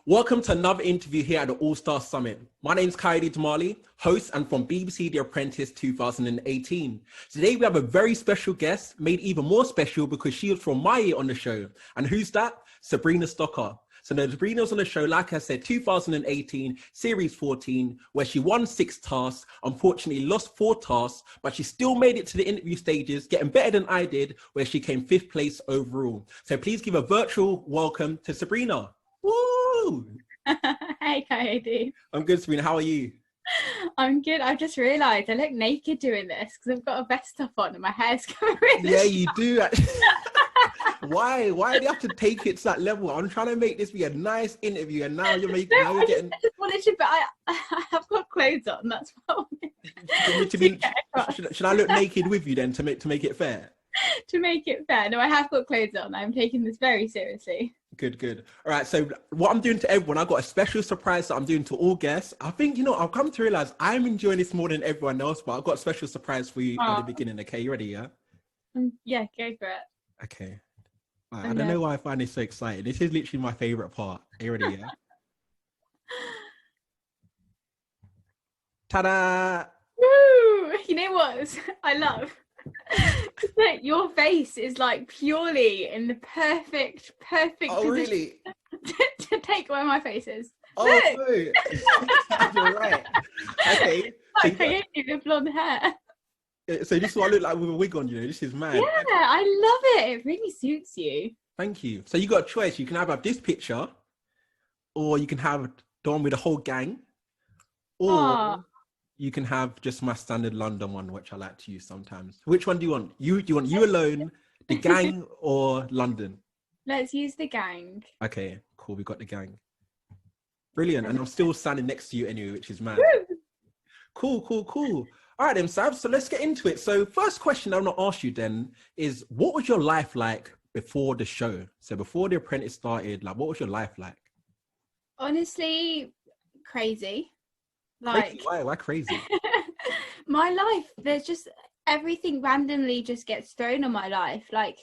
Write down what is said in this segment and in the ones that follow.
Welcome to another interview here at the Allstar Summit. My name is Kayode Damali, host and from BBC The Apprentice 2018. Today we have a very special guest, made even more special because she was from my year on the show. And who's that? Sabrina Stocker. So now Sabrina was on the show, like I said, 2018, Series 14, where she won 6 tasks, unfortunately lost 4 tasks, but she still made it to the interview stages, getting better than I did, where she came 5th place overall. So please give a virtual welcome to Sabrina. Woo! Hey, Kayode. I'm good, Sabrina. How are you? I'm good. I've just realised I look naked doing this because I've got a vest top on and my hair's covering. Yeah, you do. Why do you have to take it to that level? I'm trying to make this be a nice interview, and now you're making. I just wanted to, but I have got clothes on. That's what I wanted. Should I look naked with you then to make it fair? To make it fair, no, I have got clothes on. I'm taking this very seriously. Good. All right, so what I'm doing to everyone, I've got a special surprise that I'm doing to all guests. I think, I've come to realize I'm enjoying this more than everyone else, but I've got a special surprise for you at the beginning. Okay, you ready, yeah? Yeah, go for it. Okay. Right, I don't know why I find this so exciting. This is literally my favorite part. Are you ready, yeah? Ta-da! Woo! You know what I love? Your face is like purely in the perfect Oh, position really? to take where my face is. Oh, no. You're right. Okay. Like I gave you the blonde hair. So this is what I look like with a wig on, This is mad. Yeah, I love it. It really suits you. Thank you. So you got a choice. You can have this picture, or you can have the one with the whole gang, or you can have just my standard London one, which I like to use sometimes. Which one do you want? Do you want you alone, the gang, or London? Let's use the gang. Okay, cool. We got the gang. Brilliant. And I'm still standing next to you anyway, which is mad. Cool. All right, then, Sab. So let's get into it. So first question I want to ask you then is, what was your life like before the show? So before The Apprentice started, what was your life like? Honestly, crazy. Crazy? Why crazy? My life, there's just everything randomly just gets thrown on my life. Like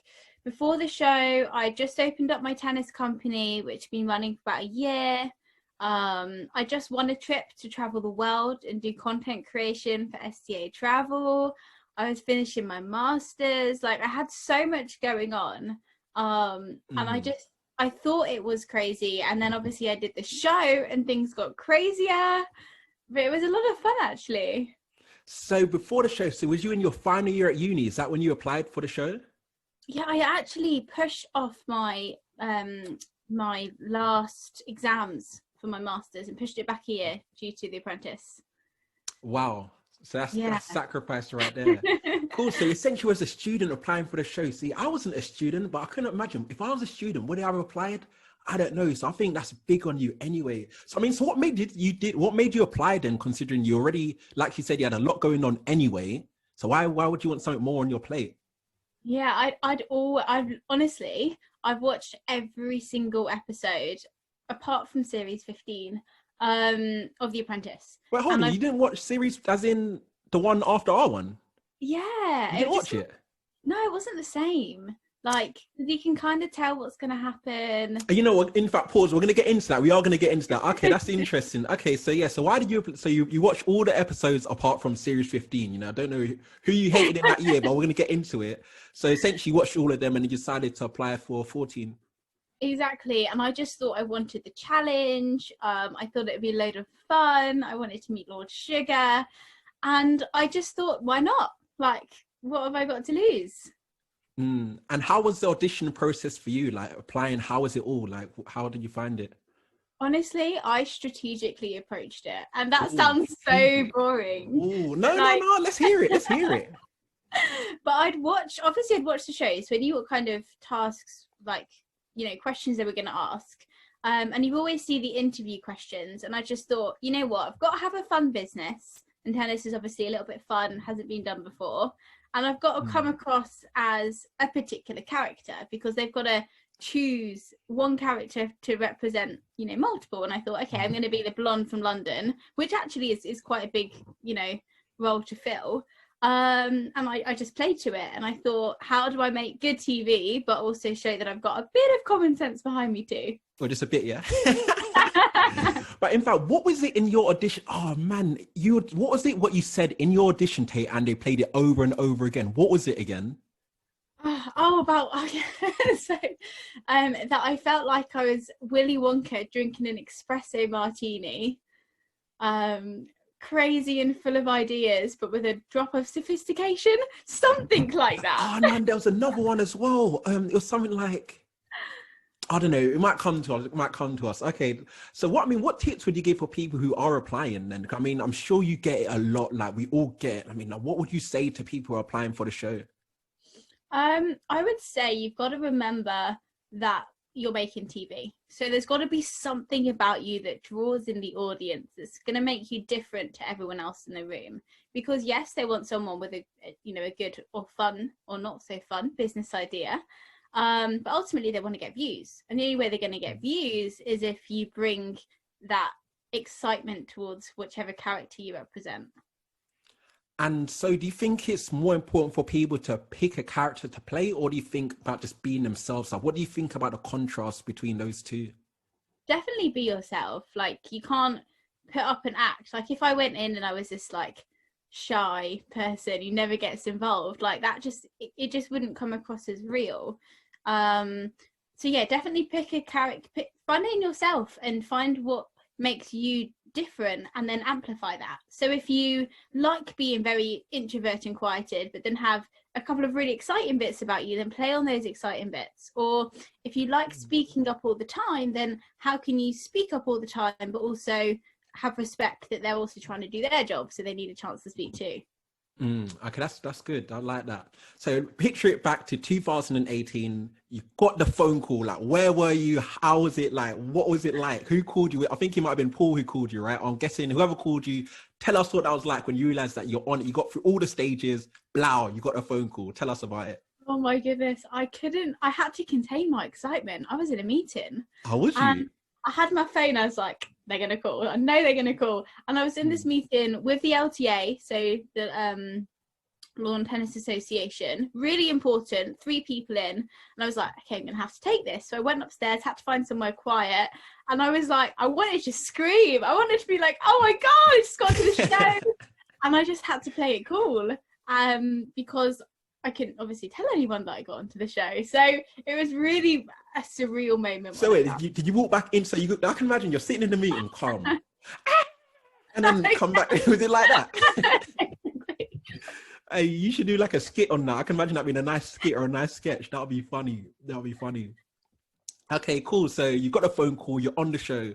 before the show, I just opened up my tennis company, which has been running for about a year. I just won a trip to travel the world and do content creation for STA Travel. I was finishing my masters. I had so much going on. And I thought it was crazy. And then obviously I did the show and things got crazier. But it was a lot of fun, actually. So before the show, so was you in your final year at uni? Is that when you applied for the show? Yeah, I actually pushed off my my last exams for my masters and pushed it back a year due to The Apprentice. Wow. So that's sacrifice right there. Cool. So essentially as a student applying for the show. See, I wasn't a student, but I couldn't imagine if I was a student, would I have applied? I don't know. So I think that's big on you anyway. So what made you apply then, considering you already, like you said, you had a lot going on anyway. So why would you want something more on your plate? Yeah, honestly, I've watched every single episode apart from Series 15 of The Apprentice. Wait, hold on. You didn't watch series as in the one after our one? Yeah. You didn't watch it? No, it wasn't the same. You can kind of tell what's going to happen. You know what? In fact, pause. We're going to get into that. We are going to get into that. Okay, that's interesting. Okay, so yeah. So why did you watch all the episodes apart from Series 15? I don't know who you hated in that year, but we're going to get into it. So essentially, you watched all of them and you decided to apply for 14. Exactly. And I just thought I wanted the challenge. I thought it'd be a load of fun. I wanted to meet Lord Sugar. And I just thought, why not? What have I got to lose? And how was the audition process for you? Applying, how was it all? How did you find it? Honestly, I strategically approached it. And that sounds so boring. Ooh, no, let's hear it. But I'd watch the shows, so I knew what kind of tasks, questions they were going to ask. And you always see the interview questions. And I just thought, you know what, I've got to have a fun business. And tennis is obviously a little bit fun and hasn't been done before. And I've got to come across as a particular character because they've got to choose one character to represent, multiple. And I thought, okay, I'm going to be the blonde from London, which actually is quite a big, role to fill. And I just played to it. And I thought, how do I make good TV, but also show that I've got a bit of common sense behind me too? Or just a bit, yeah. But in fact, what was it in your audition? Oh man, what was it what you said in your audition tape and they played it over and over again? What was it again? So that I felt like I was Willy Wonka drinking an espresso martini, crazy and full of ideas, but with a drop of sophistication, something like that. Oh man, there was another one as well. It was something like, I don't know, it might come to us. Okay, so what tips would you give for people who are applying then? I mean, I'm sure you get it a lot, like we all get it. I mean, what would you say to people who are applying for the show? I would say you've got to remember that you're making TV. So there's got to be something about you that draws in the audience that's going to make you different to everyone else in the room. Because yes, they want someone with a good or fun or not so fun business idea. But ultimately they want to get views. And the only way they're going to get views is if you bring that excitement towards whichever character you represent. And so do you think it's more important for people to pick a character to play, or do you think about just being themselves? Like, what do you think about the contrast between those two? Definitely be yourself. Like, you can't put up an act. Like, if I went in and I was this like shy person who never gets involved, like that it just wouldn't come across as real. So yeah, definitely pick a character, find in yourself and find what makes you different and then amplify that. So if you like being very introverted and quieted, but then have a couple of really exciting bits about you, then play on those exciting bits. Or if you like speaking up all the time, then how can you speak up all the time but also have respect that they're also trying to do their job, so they need a chance to speak too. Okay, that's good. I like that. So picture it back to 2018. You got the phone call. Like, where were you? How was it like? What was it like? Who called you? I think it might have been Paul who called you, right? I'm guessing whoever called you. Tell us what that was like when you realized that you're on it. You got through all the stages. Blow, you got a phone call. Tell us about it. Oh my goodness, I had to contain my excitement. I was in a meeting. How was you? I had my phone. I was like, they're going to call. I know they're going to call. And I was in this meeting with the LTA, so the Lawn Tennis Association. Really important, 3 people in. And I was like, okay, I'm going to have to take this. So I went upstairs, had to find somewhere quiet. And I was like, I wanted to scream. I wanted to be like, oh my God, I just got to the show. And I just had to play it cool because I couldn't obviously tell anyone that I got onto the show. So it was really a surreal moment. So wait, did you walk back in? So I can imagine you're sitting in the meeting, calm, and then come back. Was it like that? Hey, you should do like a skit on that. I can imagine that being a nice skit or a nice sketch. That'll be funny. Okay, cool. So you got a phone call. You're on the show.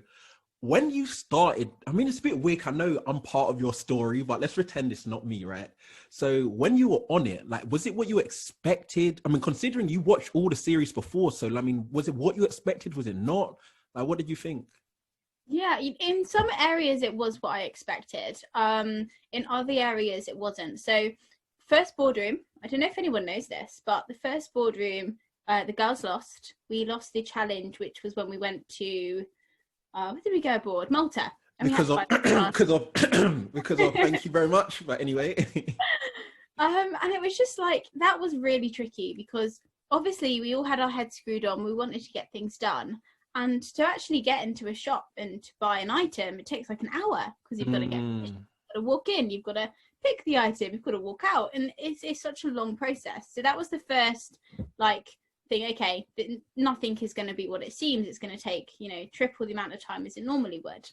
When you started, I mean, it's a bit weak. I know I'm part of your story, but let's pretend it's not me, right? So when you were on it, like, was it what you expected? I mean, considering you watched all the series before, so I mean, was it what you expected? Was it not? Like, what did you think? Yeah, in some areas it was what I expected. In other areas it wasn't. So first boardroom, I don't know if anyone knows this, but the first boardroom, the girls lost. We lost the challenge, which was when we went to where did we go abroad? Malta. Because of thank you very much. But anyway. And it was just like, that was really tricky because obviously we all had our heads screwed on. We wanted to get things done. And to actually get into a shop and to buy an item, it takes like an hour because you've got to walk in, you've got to pick the item, you've got to walk out. And it's such a long process. So that was the first like thing, okay, nothing is going to be what it seems. It's going to take, triple the amount of time as it normally would.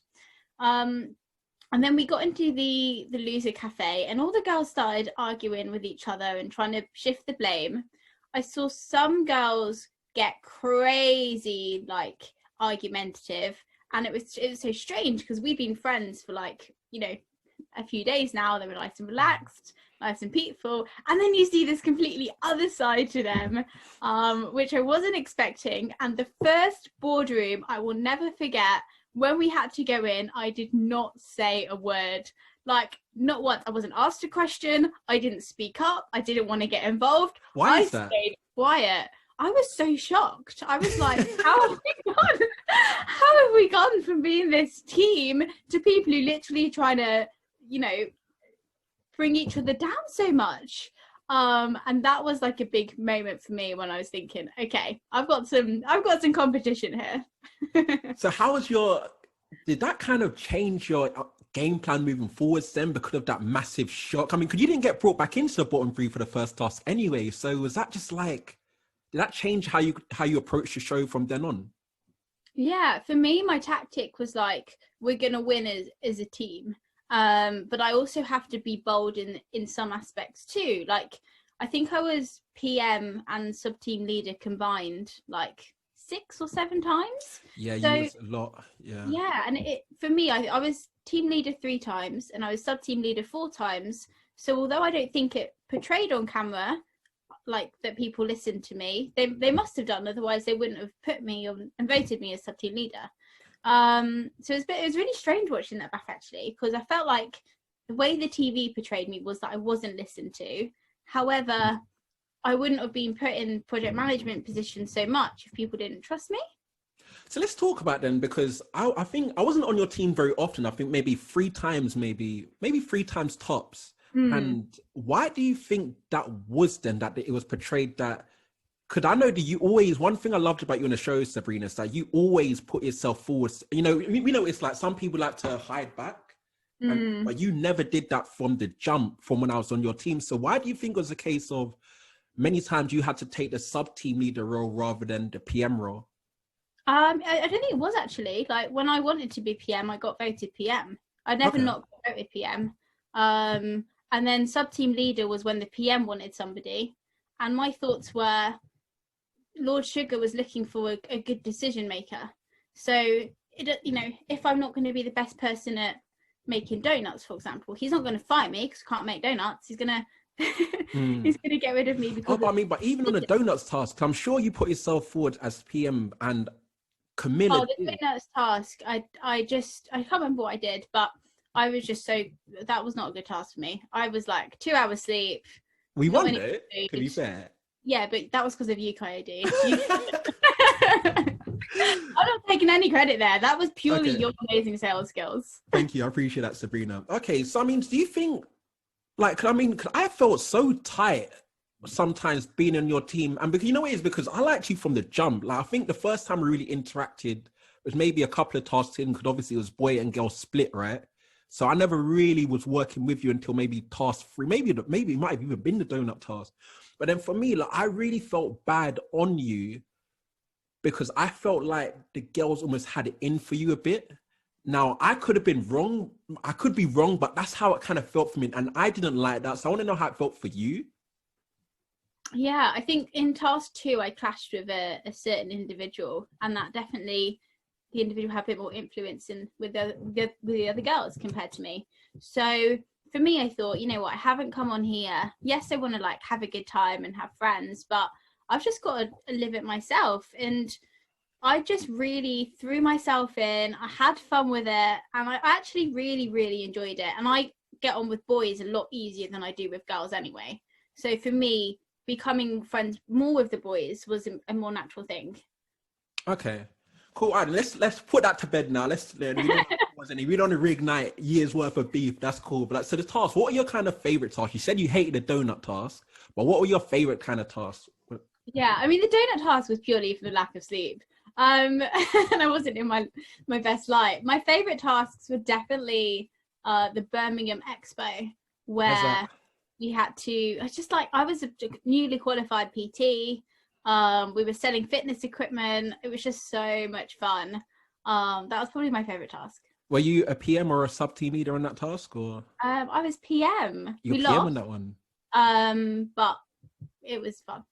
And then we got into the loser cafe and all the girls started arguing with each other and trying to shift the blame. I saw some girls get crazy, like argumentative, and it was so strange because we've been friends for like, a few days now. They were nice and relaxed, nice and peaceful, and then you see this completely other side to them, which I wasn't expecting. And the first boardroom, I will never forget, when we had to go in, I did not say a word. Like, not once. I wasn't asked a question. I didn't speak up. I didn't want to get involved. Why is that? I stayed quiet. I was so shocked. I was like, how have we gone from being this team to people who literally trying to, bring each other down so much? And that was like a big moment for me when I was thinking, okay, I've got some competition here. So how was your Did that kind of change your game plan moving forwards then because of that massive shock? I mean, because you didn't get brought back into the bottom three for the first task anyway. So was that just like, did that change how you approach the show from then on? Yeah, for me, my tactic was like, we're gonna win as a team. But I also have to be bold in some aspects too. Like, I think I was PM and sub team leader combined like 6 or 7 times. Yeah, so, you was a lot. Yeah. Yeah, and for me, I was team leader 3 times and I was sub team leader 4 times. So although I don't think it portrayed on camera like that people listened to me, they must have done, otherwise they wouldn't have put me on and voted me as sub team leader. So it was really strange watching that back actually, because I felt like the way the TV portrayed me was that I wasn't listened to. However, I wouldn't have been put in project management positions so much if people didn't trust me. So let's talk about then, because I think I wasn't on your team very often. I think maybe 3 times, maybe 3 times tops. And why do you think that was then, that it was portrayed that? Because I know that you always, one thing I loved about you on the show, Sabrina, is that you always put yourself forward. You know, we know it's like some people like to hide back, but you never did that from the jump from when I was on your team. So why do you think it was a case of many times you had to take the sub-team leader role rather than the PM role? I don't think it was actually. Like, when I wanted to be PM, I got voted PM. I never not got voted PM. And then sub-team leader was when the PM wanted somebody. And my thoughts were, Lord Sugar was looking for a good decision maker. So, you know, if I'm not going to be the best person at making donuts, for example, he's not going to fire me because I can't make donuts. He's going to he's going to get rid of me because. But even on the donuts task, I'm sure you put yourself forward as PM, and Camilla. Oh, the donuts task, I can't remember what I did, but I was just that was not a good task for me. I was like 2 hours sleep. We won it, to be fair. Yeah, but that was because of you, Kayode. I'm not taking any credit there. That was purely your amazing sales skills. Thank you. I appreciate that, Sabrina. Okay, so I mean, do you think, like, I felt so tight sometimes being in your team, and because you know what it is, because I liked you from the jump. Like, I think the first time we really interacted was maybe a couple of tasks in, because obviously it was boy and girl split, right? So I never really was working with you until maybe task 3. Maybe it might have even been the donut task. But then for me, like, I really felt bad on you because I felt like the girls almost had it in for you a bit. Now, I could have been wrong. I could be wrong, but that's how it kind of felt for me. And I didn't like that. So I want to know how it felt for you. Yeah, I think in task 2, I clashed with a certain individual, and that definitely, the individual had a bit more influence with the other girls compared to me. So for me, I thought, you know what, I haven't come on here. Yes, I want to like have a good time and have friends, but I've just got to live it myself. And I just really threw myself in. I had fun with it, and I actually really, really enjoyed it. And I get on with boys a lot easier than I do with girls anyway. So for me, becoming friends more with the boys was a more natural thing. Okay, cool. All right, let's put that to bed now. We don't reignite years worth of beef. That's cool. But like, so the tasks, what are your kind of favorite tasks? You said you hated the donut task, but what were your favorite kind of tasks? Yeah, I mean, the donut task was purely for the lack of sleep. And I wasn't in my best light. My favorite tasks were definitely the Birmingham Expo, where we had to, I was a newly qualified PT. We were selling fitness equipment. It was just so much fun. That was probably my favorite task. Were you a PM or a sub team leader on that task, or? I was PM. You were PM on that one. But it was fun.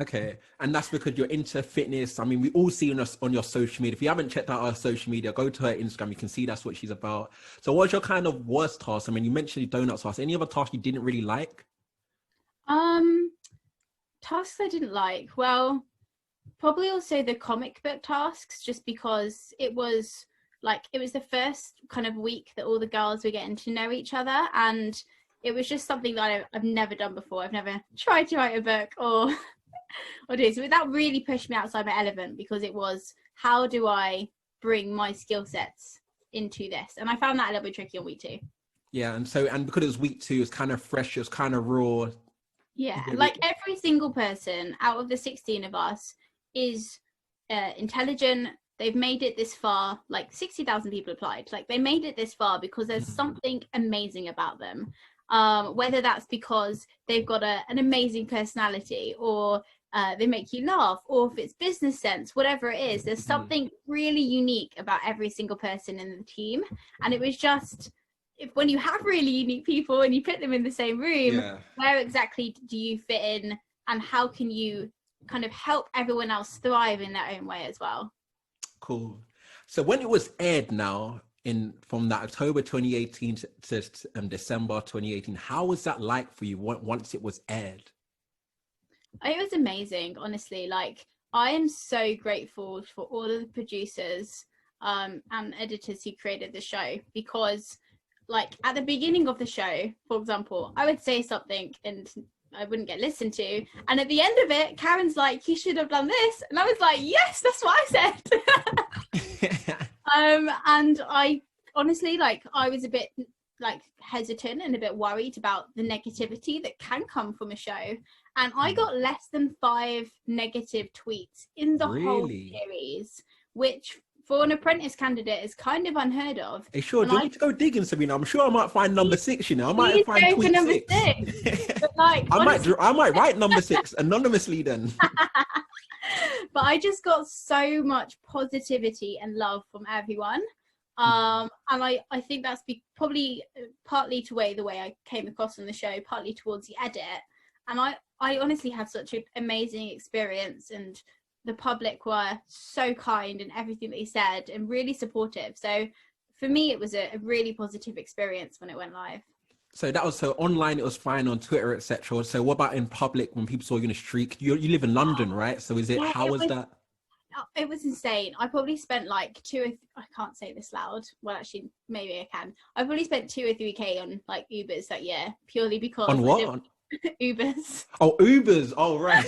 Okay, and that's because you're into fitness. I mean, we all see on your social media. If you haven't checked out our social media, go to her Instagram. You can see that's what she's about. So what's your kind of worst task? I mean, you mentioned the donut task. Any other task you didn't really like? Tasks I didn't like. Well, probably also the comic book tasks, just because it was the first kind of week that all the girls were getting to know each other, and it was just something that I've never done before. I've never tried to write a book or do so. That really pushed me outside my element, because it was, how do I bring my skill sets into this? And I found that a little bit tricky on week 2. Yeah, and because it was week 2, it's kind of fresh, it's kind of raw. Yeah, like every single person out of the 16 of us is intelligent, they've made it this far. Like 60,000 people applied. Like they made it this far because there's something amazing about them. Whether that's because they've got an amazing personality, or they make you laugh, or if it's business sense, whatever it is, there's something really unique about every single person in the team. And it was just, when you have really unique people and you put them in the same room, where exactly do you fit in, and how can you kind of help everyone else thrive in their own way as well? Cool. So when it was aired now, from that October 2018 to December 2018, how was that like for you once it was aired? It was amazing, honestly. Like, I am so grateful for all of the producers and editors who created the show, because like at the beginning of the show, for example, I would say something and I wouldn't get listened to, and at the end of it, Karen's like, you should have done this, and I was like, yes, that's what I said. And I honestly, like, I was a bit like hesitant and a bit worried about the negativity that can come from a show, and I got less than 5 negative tweets in the whole series, which for an Apprentice candidate is kind of unheard of. Hey, sure, do you want me to go digging, Sabrina? I'm sure I might find number 6, you know. I might find tweet number 6. 6. But like, I might write number 6 anonymously then. But I just got so much positivity and love from everyone. And I think that's probably partly to the way I came across on the show, partly towards the edit. And I honestly had such an amazing experience, and the public were so kind and everything they said, and really supportive. So for me, it was a really positive experience when it went live. So that was, so online it was fine, on Twitter, etc. So what about in public, when people saw you in a street? You live in London, right? So how was that? It was insane. I probably spent like I can't say this loud. Well, actually, maybe I can. I probably spent 2 or 3K on like Ubers that year, purely because on what? Ubers. Oh, Ubers. Oh, right.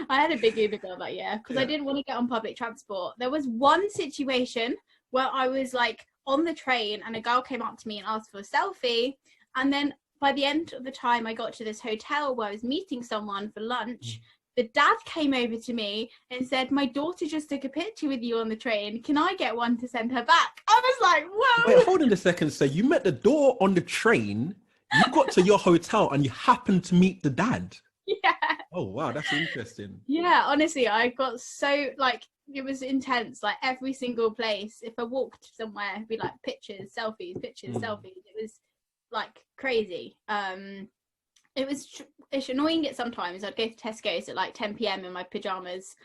I had a big Uber bill that year because I didn't want to get on public transport. There was one situation where I was like on the train and a girl came up to me and asked for a selfie, and then by the end of the time I got to this hotel where I was meeting someone for lunch, the dad came over to me and said, my daughter just took a picture with you on the train, can I get one to send her back? I was like, whoa. Wait, hold on a second. So you met the door on the train, you got to your hotel, and you happened to meet the dad? Yeah. Oh wow, that's interesting. Yeah, honestly, I got so, like, it was intense. Like every single place, if I walked somewhere, it'd be like pictures, selfies. It was like crazy. It's annoying it sometimes. I'd go to Tesco's at like 10 p.m. in my pajamas,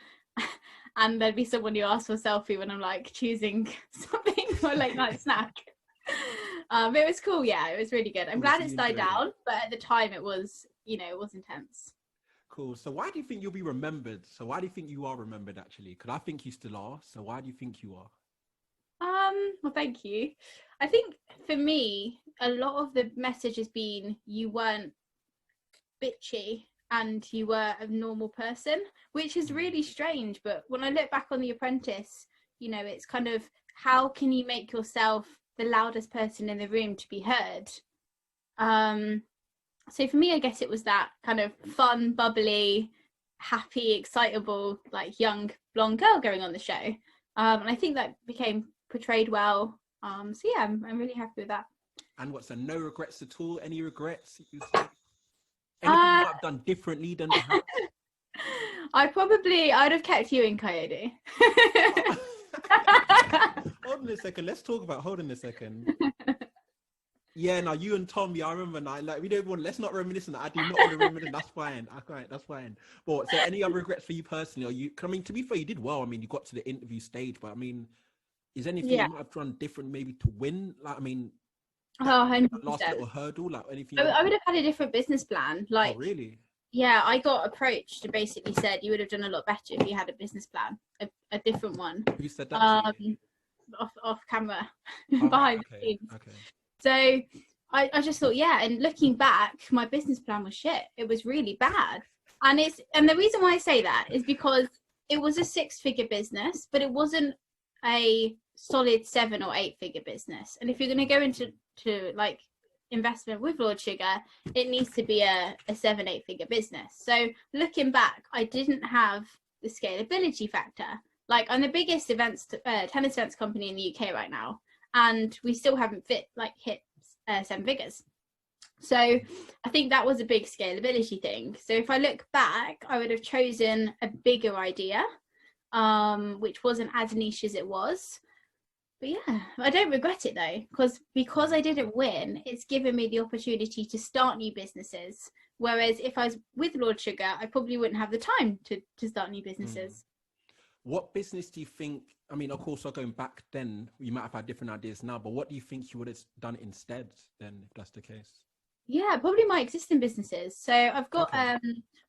and there'd be someone who asked for a selfie when I'm like choosing something for a late night snack. It was cool. Yeah, it was really good. I'm glad it's died down, but at the time it was, it was intense. Cool. So why do you think you'll be remembered? So why do you think you are remembered, actually? Because I think you still are. So why do you think you are? Well, thank you. I think for me, a lot of the message has been you weren't bitchy and you were a normal person, which is really strange. But when I look back on The Apprentice, it's kind of, how can you make yourself the loudest person in the room to be heard? So for me, I guess it was that kind of fun, bubbly, happy, excitable, like young blonde girl going on the show. And I think that became portrayed well. So yeah, I'm really happy with that. And what's no regrets at all? Any regrets? Anything you might have done differently than perhaps? I'd have kept you in, Kayode. Hold on a second. Hold on a second. Yeah, now you and Tommy, I remember now, like, we don't want, let's not reminisce on that. I do not want to reminisce. That's fine. That's fine. But so any other regrets for you personally? I mean, to be fair, you did well. I mean, you got to the interview stage, but I mean, is anything you might have done different maybe to win? Like, I mean, 100%. Last little hurdle, like anything? I would have had a different business plan. Like, oh, really? Yeah, I got approached and basically said you would have done a lot better if you had a business plan, a different one. Who said that? Off camera, behind the scenes. Okay. So I just thought, and looking back, my business plan was shit. It was really bad. And the reason why I say that is because it was a 6-figure business, but it wasn't a solid 7 or 8-figure business. And if you're going to go into like investment with Lord Sugar, it needs to be a 7-8 figure business. So looking back, I didn't have the scalability factor. Like, I'm the biggest tennis events company in the UK right now, and we still haven't hit 7 figures. So I think that was a big scalability thing. So if I look back, I would have chosen a bigger idea, which wasn't as niche as it was. But yeah, I don't regret it though, because I didn't win, it's given me the opportunity to start new businesses. Whereas if I was with Lord Sugar, I probably wouldn't have the time to start new businesses. What business do you think, I mean, of course, going back then, you might have had different ideas now, but what do you think you would have done instead then, if that's the case? Yeah, probably my existing businesses. So I've got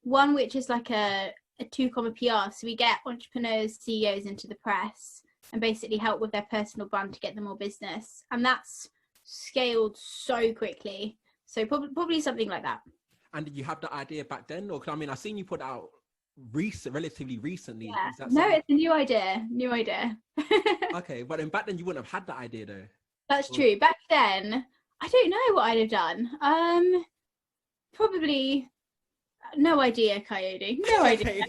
one which is like a 2 PR. So we get entrepreneurs, CEOs into the press and basically help with their personal brand to get them more business. And that's scaled so quickly. So probably something like that. And did you have the idea back then? Or, I mean, I've seen you put out relatively recently. Yeah. No, it's a new idea. Okay, but then back then you wouldn't have had that idea though. That's true. Back then, I don't know what I'd have done. Probably no idea, Kayode. No idea.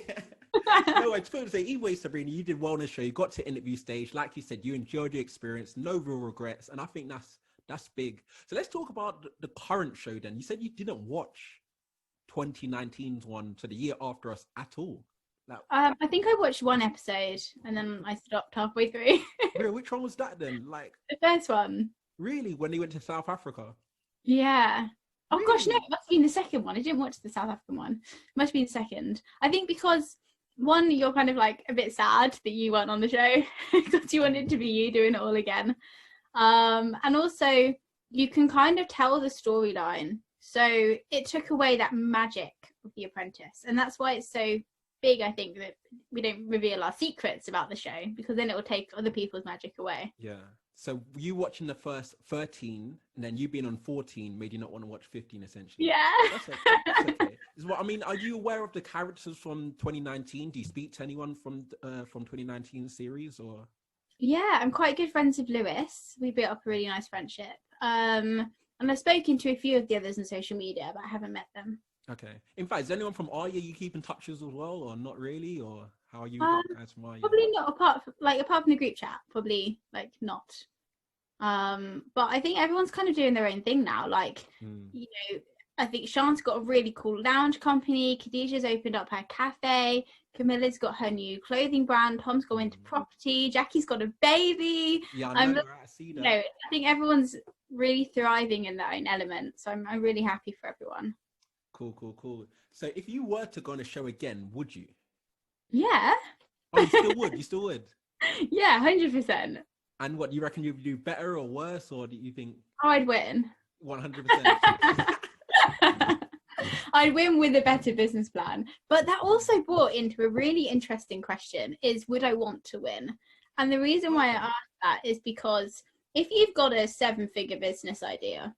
No, I suppose say either way, Sabrina, you did well on the show. You got to interview stage, like you said, you enjoyed the experience, no real regrets, and I think that's big. So let's talk about the current show. Then you said you didn't watch 2019's one, so the year after us at all. Like, I think I watched 1 episode and then I stopped halfway through. Which one was that then? Like the first one. Really? When they went to South Africa? Yeah. Oh really? Gosh, no, it must have been the second one. I didn't watch the South African one. It must be the second. I think because one, you're kind of like a bit sad that you weren't on the show because you wanted to be you doing it all again. And also you can kind of tell the storyline. So it took away that magic of The Apprentice. And that's why it's so big, I think, that we don't reveal our secrets about the show, because then it will take other people's magic away. Yeah. So you watching the first 13 and then you being on 14 made you not want to watch 15 essentially. Yeah. That's okay. That's okay. I mean, are you aware of the characters from 2019? Do you speak to anyone from 2019 series or? Yeah, I'm quite good friends with Lewis. We built up a really nice friendship. And I've spoken to a few of the others on social media, but I haven't met them. Okay. In fact, is anyone from Arya you keep in touch with as well, or not really, or how are you guys from Arya? Probably not, apart from the group chat. Probably not. But I think everyone's kind of doing their own thing now. You know, I think Sean's got a really cool lounge company. Khadijah's opened up her cafe. Camilla's got her new clothing brand. Tom's going into property. Jackie's got a baby. Yeah, I know. I see that. You know, I think everyone's really thriving in their own element. So I'm really happy for everyone. Cool. So if you were to go on a show again, would you? Yeah. Oh, you still would? Yeah, 100%. And what, you reckon you'd do better or worse, or do you think? Oh, I'd win. 100%. I'd win with a better business plan. But that also brought into a really interesting question is, would I want to win? And the reason why I asked that is because if you've got a 7-figure business idea,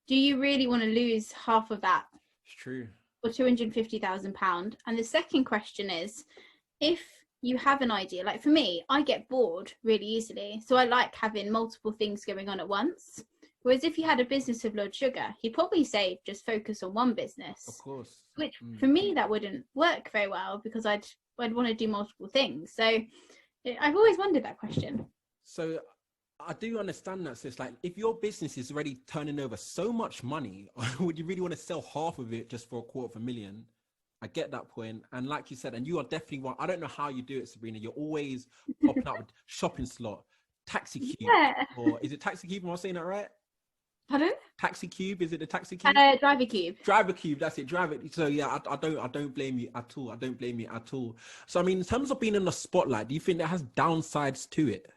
do you really want to lose half of that? It's true. Or £250,000? And the second question is, if you have an idea, like for me, I get bored really easily. So I like having multiple things going on at once. Whereas if you had a business of Lord Sugar, he'd probably say just focus on one business. Of course. Which for me, that wouldn't work very well because I'd want to do multiple things. So I've always wondered that question. So I do understand that. So it's like, if your business is already turning over so much money, would you really want to sell half of it just for $250,000? I get that point. And like you said, and you are definitely one, I don't know how you do it, Sabrina. You're always popping up with shopping slot, Taxi Cube. Yeah. Or is it Taxi Cube? Am I saying that right? Pardon? Taxi Cube, is it the Taxi Cube? Driver Cube. Driver Cube, that's it. Driver. So yeah, I don't blame you at all. I don't blame you at all. So I mean, in terms of being in the spotlight, do you think that has downsides to it?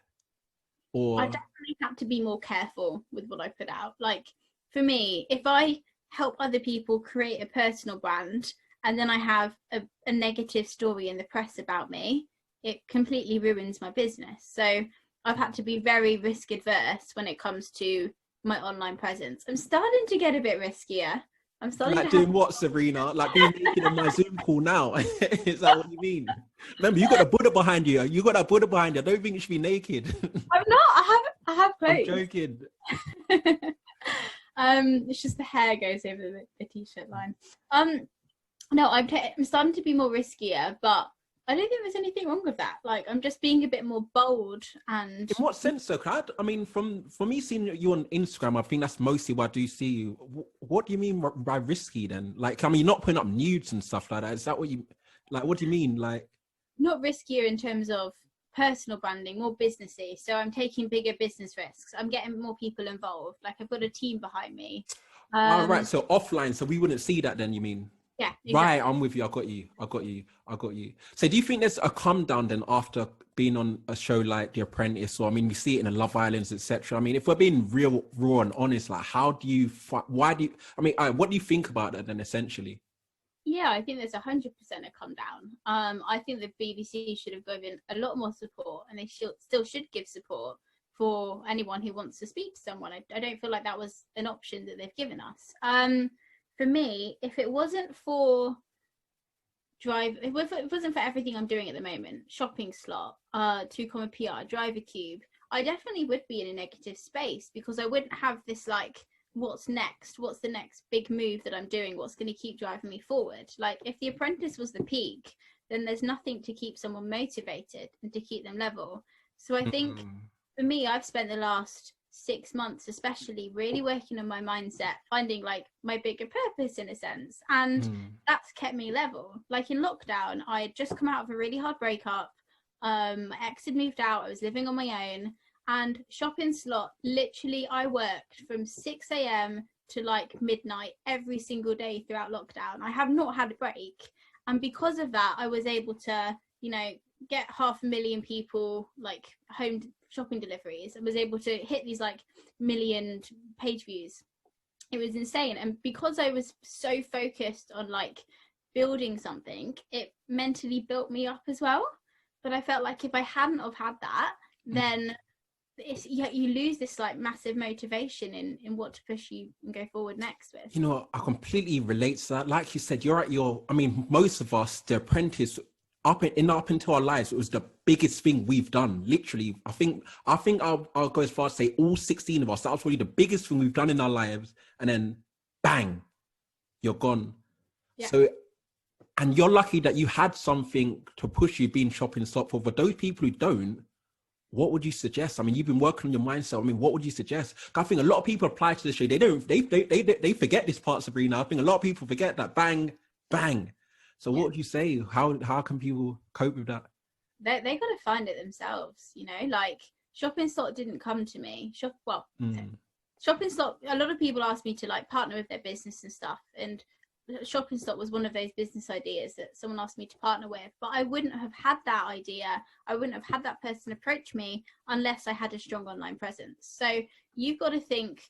Or I definitely have to be more careful with what I put out. Like for me, if I help other people create a personal brand and then I have a negative story in the press about me, it completely ruins my business. So I've had to be very risk adverse when it comes to my online presence. I'm starting to get a bit riskier. I'm starting like doing what, Sabrina? Like being naked on my Zoom call now? Is that what you mean? Remember, you got a Buddha behind you. You got a Buddha behind you. I don't think you should be naked. I'm not. I have clothes. I'm joking. It's just the hair goes over the t-shirt line. No, I'm starting to be more riskier, but I don't think there's anything wrong with that. Like, I'm just being a bit more bold and. In what sense, though? 'Cause I mean, from me seeing you on Instagram, I think that's mostly what I do see you. What do you mean by risky then? Like, I mean, you're not putting up nudes and stuff like that. Is that what you like? What do you mean? Like, Not riskier in terms of personal branding, more businessy. So I'm taking bigger business risks. I'm getting more people involved. Like, I've got a team behind me. all right, so offline, so we wouldn't see that then, you mean? Yeah, exactly. Right, I'm with you. I got you. So do you think there's a come down then after being on a show like The Apprentice, or I mean, we see it in the Love Islands, etc. I mean, if we're being real, raw and honest, like, how do you, why do you, I mean, what do you think about it then, essentially? Yeah, I think there's 100% a come down. I think the BBC should have given a lot more support, and they still should give support for anyone who wants to speak to someone. I don't feel like that was an option that they've given us. For me, if it wasn't for if it wasn't for everything I'm doing at the moment, shopping slot, 2 PR, driver cube, I definitely would be in a negative space, because I wouldn't have this like, what's next? What's the next big move that I'm doing? What's going to keep driving me forward? Like, if The Apprentice was the peak, then there's nothing to keep someone motivated and to keep them level. So I think for me, I've spent the last 6 months especially really working on my mindset, finding like my bigger purpose in a sense, and that's kept me level. Like, in lockdown, I had just come out of a really hard breakup. My ex had moved out, I was living on my own, and shopping slot, literally I worked from 6 a.m. to like midnight every single day throughout lockdown. I have not had a break, and because of that I was able to, you know, get 500,000 people like home shopping deliveries. I was able to hit these like million page views. It was insane. And because I was so focused on like building something, it mentally built me up as well. But I felt like if I hadn't have had that, then you lose this like massive motivation in what to push you and go forward next with. You know, I completely relate to that. Like you said, you're at your, I mean, most of us, The Apprentice, up into our lives, it was the biggest thing we've done. Literally, I think I'll go as far as say all 16 of us, that was probably the biggest thing we've done in our lives. And then bang, you're gone. Yeah. So, and you're lucky that you had something to push you being shopping slot. For those people who don't, what would you suggest? I mean, you've been working on your mindset. I mean, what would you suggest? I think a lot of people apply to the show. They forget this part, Sabrina. I think a lot of people forget that bang, bang. So what would you say? How can people cope with that? They got to find it themselves, you know, like shopping slot didn't come to me. Shopping slot, a lot of people ask me to like partner with their business and stuff. And shopping slot was one of those business ideas that someone asked me to partner with, but I wouldn't have had that idea. I wouldn't have had that person approach me unless I had a strong online presence. So you've got to think,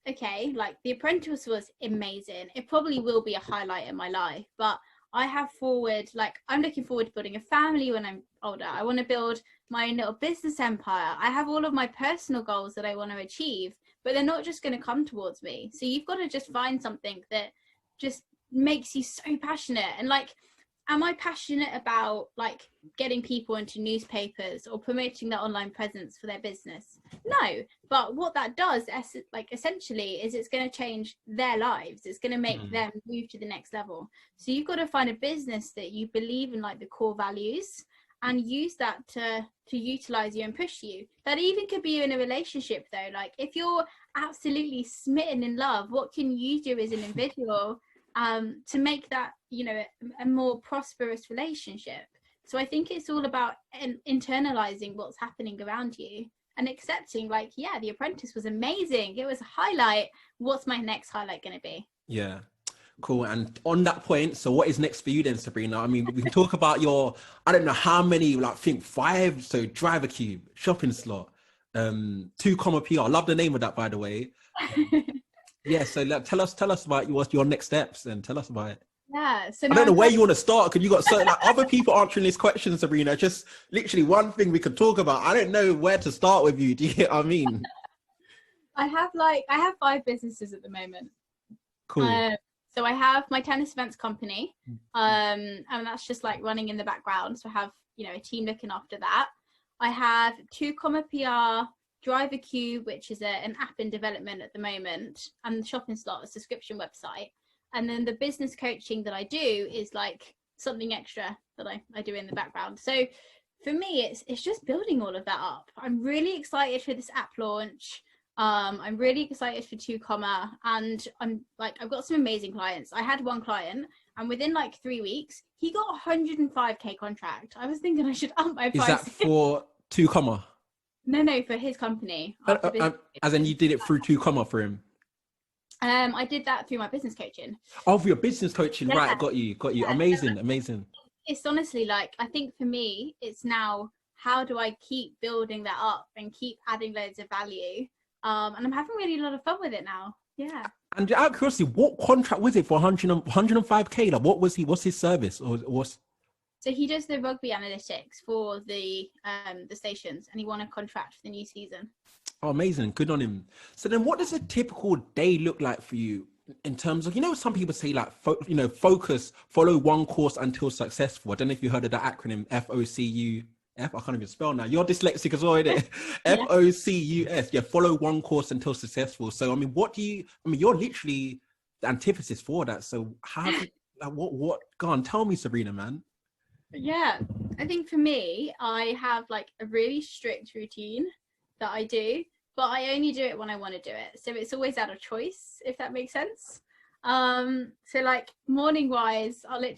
okay, like The Apprentice was amazing. It probably will be a highlight in my life, but I'm looking forward to building a family when I'm older. I want to build my own little business empire. I have all of my personal goals that I want to achieve, but they're not just going to come towards me. So you've got to just find something that just makes you so passionate. And like, am I passionate about like getting people into newspapers or promoting their online presence for their business? No, but what that does essentially is it's going to change their lives. It's going to make them move to the next level. So you've got to find a business that you believe in, like the core values, and use that to utilize you and push you. That even could be in a relationship though. Like, if you're absolutely smitten in love, what can you do as an individual to make that, you know, a more prosperous relationship? So I think it's all about internalizing what's happening around you and accepting, like, yeah, The Apprentice was amazing. It was a highlight. What's my next highlight going to be? Yeah. Cool. And on that point, so what is next for you then, Sabrina? I mean, we can talk about your, I don't know how many, like, I think 5. So driver cube, shopping slot, 2 PR. I love the name of that, by the way. Yeah. So like, tell us about your next steps and tell us about it. Yeah. So I don't know where you want to start, because you got so like other people answering these questions, Sabrina. Just literally one thing we could talk about. I don't know where to start with you. Do you get what I mean? I have 5 businesses at the moment. Cool. So I have my tennis events company, and that's just like running in the background. So I have, you know, a team looking after that. I have 2 PR, Driver Cube, which is an app in development at the moment, and the shopping slot, a subscription website. And then the business coaching that I do is like something extra that I do in the background. So for me, it's just building all of that up. I'm really excited for this app launch. I'm really excited for 2 and I've got some amazing clients. I had one client, and within like 3 weeks, he got a 105k contract. I was thinking I should up my price. Is that for 2 No, for his company. As in you did it through 2 for him? I did that through my business coaching. Oh, for your business coaching, Yeah. right? Got you. Yeah. Amazing. It's honestly like, I think for me, it's now, how do I keep building that up and keep adding loads of value? And I'm having really a lot of fun with it now. Yeah. And out of curiosity, what contract was it for 105k? Like, what's his service, or what's? So he does the rugby analytics for the stations, and he won a contract for the new season. Oh, amazing. Good on him. So then what does a typical day look like for you in terms of, some people say like, focus, follow one course until successful. I don't know if you heard of the acronym FOCUS. I can't even spell now. You're dyslexic as well, isn't it? Yeah. FOCUS. Yeah, follow one course until successful. So, you're literally the antithesis for that. So go on, tell me, Sabrina, man. Yeah, I think for me, I have like a really strict routine that I do, but I only do it when I want to do it. So it's always out of choice, if that makes sense. So like morning wise, I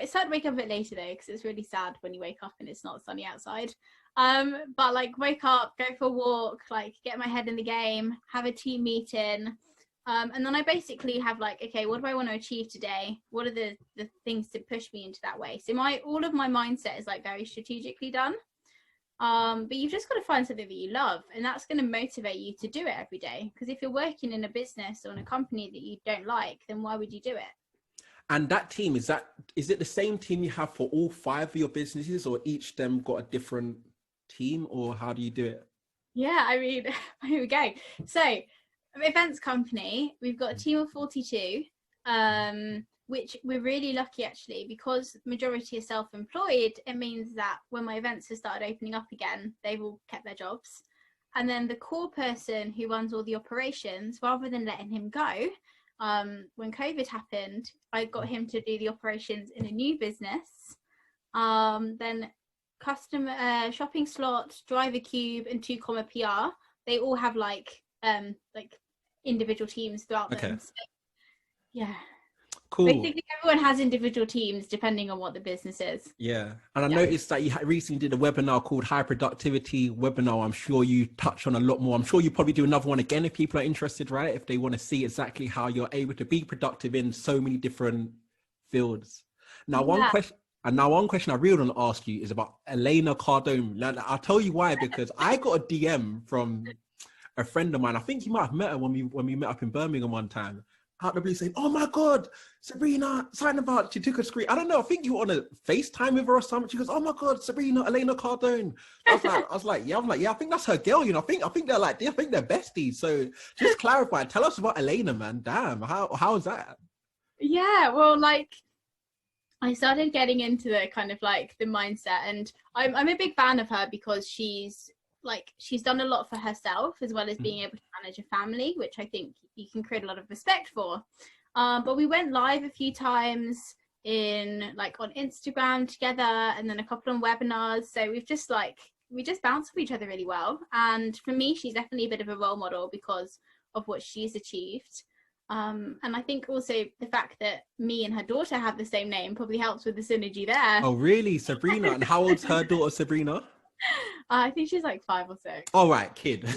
started waking up a bit later though, because it's really sad when you wake up and it's not sunny outside. But like wake up, go for a walk, like get my head in the game, have a team meeting. And then I basically have like, okay, what do I want to achieve today? What are the things to push me into that way? So all of my mindset is like very strategically done. But you've just got to find something that you love, and that's going to motivate you to do it every day. Because if you're working in a business or in a company that you don't like, then why would you do it? And that team, is it the same team you have for all 5 of your businesses, or each of them got a different team, or how do you do it? Yeah, I mean, here we go. So events company, we've got a team of 42, which we're really lucky actually, because majority are self-employed. It means that when my events have started opening up again, they've all kept their jobs. And then the core person who runs all the operations, rather than letting him go, when COVID happened, I got him to do the operations in a new business. Then customer shopping slot, driver cube, and 2 PR, they all have like individual teams throughout them. So, yeah. Cool. Basically, everyone has individual teams depending on what the business is. Yeah. And I noticed that you recently did a webinar called High Productivity Webinar. I'm sure you touch on a lot more. I'm sure you probably do another one again if people are interested, right? If they want to see exactly how you're able to be productive in so many different fields. Now, one question I really want to ask you is about Elena Cardone. Now, I'll tell you why, because I got a DM from a friend of mine. I think you might have met her when we met up in Birmingham one time. Out the blue saying, "Oh my God, Sabrina, something about," she took a screen. I don't know. I think you were on a FaceTime with her or something. She goes, "Oh my God, Sabrina, Elena Cardone." I was like, yeah, I think that's her girl. I think they're besties. So just clarify. Tell us about Elena, man. Damn, how is that? Yeah, well, like I started getting into the kind of like the mindset, and I'm a big fan of her because she's done a lot for herself as well as being able to manage a family, which I think you can create a lot of respect for. But we went live a few times on Instagram together, and then a couple on webinars. So we just bounce off each other really well. And for me, she's definitely a bit of a role model because of what she's achieved. And I think also the fact that me and her daughter have the same name probably helps with the synergy there. Oh, really? Sabrina. And how old's her daughter, Sabrina? I think she's like 5 or 6. All right, kid.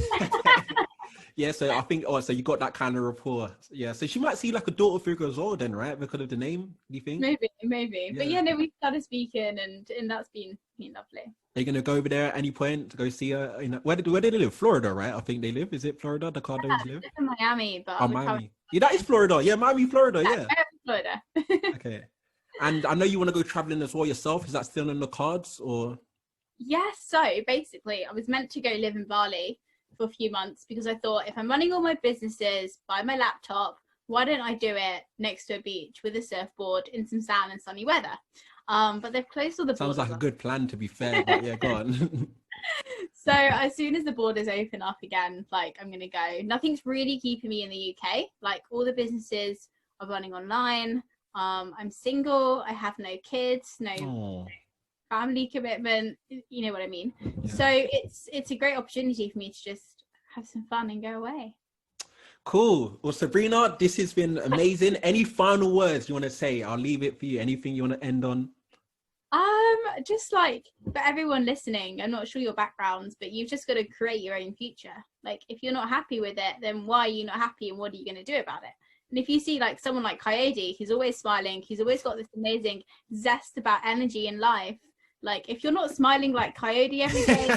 Yeah, so I think, so you got that kind of rapport. Yeah, so she might see like a daughter figure as well then, right? Because of the name, do you think? Maybe. Yeah. But yeah, no, we started speaking, and that's been lovely. Are you going to go over there at any point to go see her? Where do they live? Florida, right? I think they live. Is it Florida? The Cardones live? In Miami, but Miami. Yeah, that is Florida. Yeah, Miami, Florida. Yeah. Florida. Okay. And I know you want to go traveling as well yourself. Is that still in the cards, or? Yes. So basically, I was meant to go live in Bali for a few months because I thought, if I'm running all my businesses by my laptop, why don't I do it next to a beach with a surfboard in some sand and sunny weather? But they've closed all the borders. Sounds like a good plan, to be fair, but yeah, go on. So as soon as the borders open up again, I'm going to go. Nothing's really keeping me in the UK. All the businesses are running online. I'm single. I have no kids, no Oh, family commitment. You know what I mean? yeah. So it's a great opportunity for me to just have some fun and go away. Cool. Well, Sabrina, this has been amazing. Any final words you want to say? I'll leave it for you. Anything you want to end on? Just like for everyone listening, I'm not sure your backgrounds, but you've just got to create your own future. Like if you're not happy with it, then why are you not happy and what are you going to do about it? And if you see like someone like Kayode, he's always smiling, he's always got this amazing zest about energy in life. Like if you're not smiling like Kayode every day,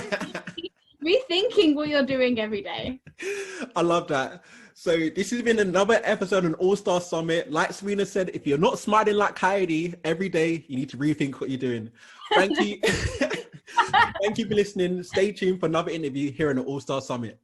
rethinking what you're doing every day. I love that. So this has been another episode on All-Star Summit. Like Sabrina said, if you're not smiling like Kayode every day, you need to rethink what you're doing. Thank you. Thank you for listening. Stay tuned for another interview here on the All-Star Summit.